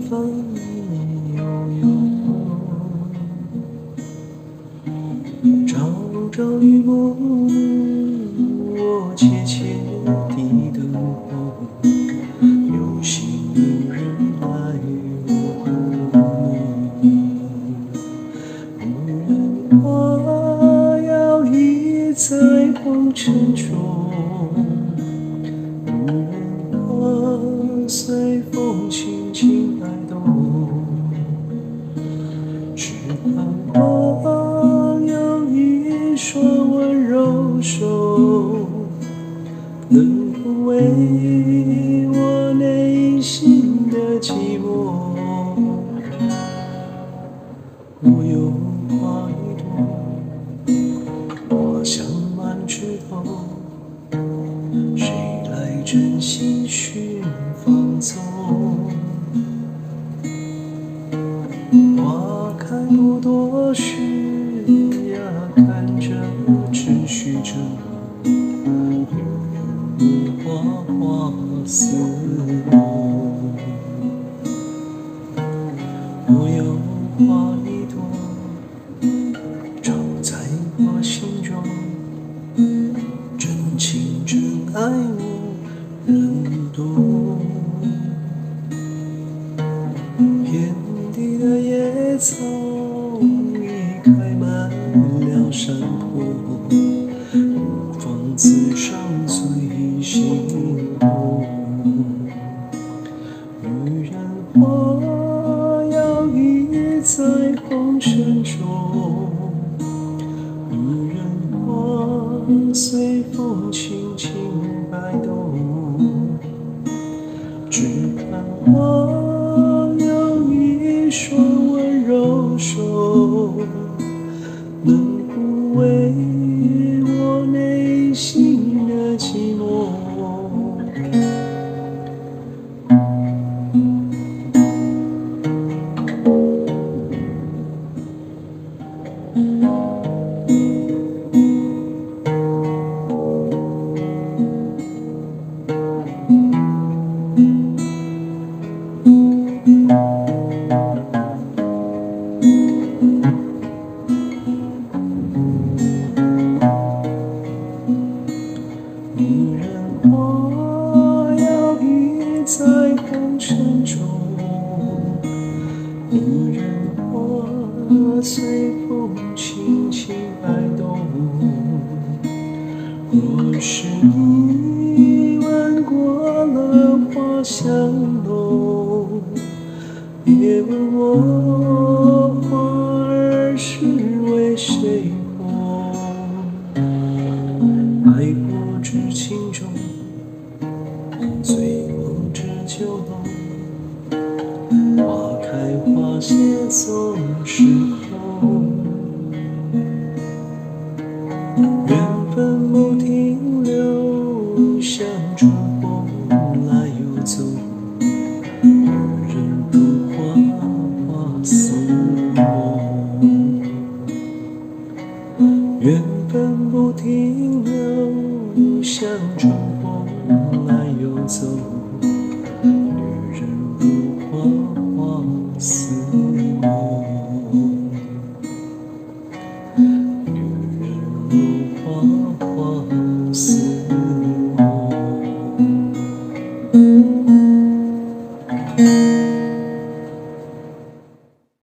帆悠悠，朝朝与暮暮，我切切地等候。有心无人来我无人花摇曳在红尘中，无人花随风轻轻摆动，只盼望有一双温柔手，能抚慰我内心的寂寞。我有花一朵，花香满枝头，谁来真心寻芳踪？花开不多时呀，看着只虚着，女人无花花似梦。我有花一朵，常在我心中，真情真爱无人懂。遍地的野草已开满了山坡，如放刺上最心痛。女人花摇曳在红尘中，女人花随风轻轻摆动，只盼望有一双温柔手，能抚慰我内心的寂寞。女人花摇曳在红尘中，女人花随风轻轻摆动。若是你闻过了花香浓，别问我花儿是为谁红。爱过知情重，醉过知酒浓，花开花谢总是空。缘分不停留，像春风来又走，女人如花花似梦。缘分不停留，像春风来又走，女人如花花似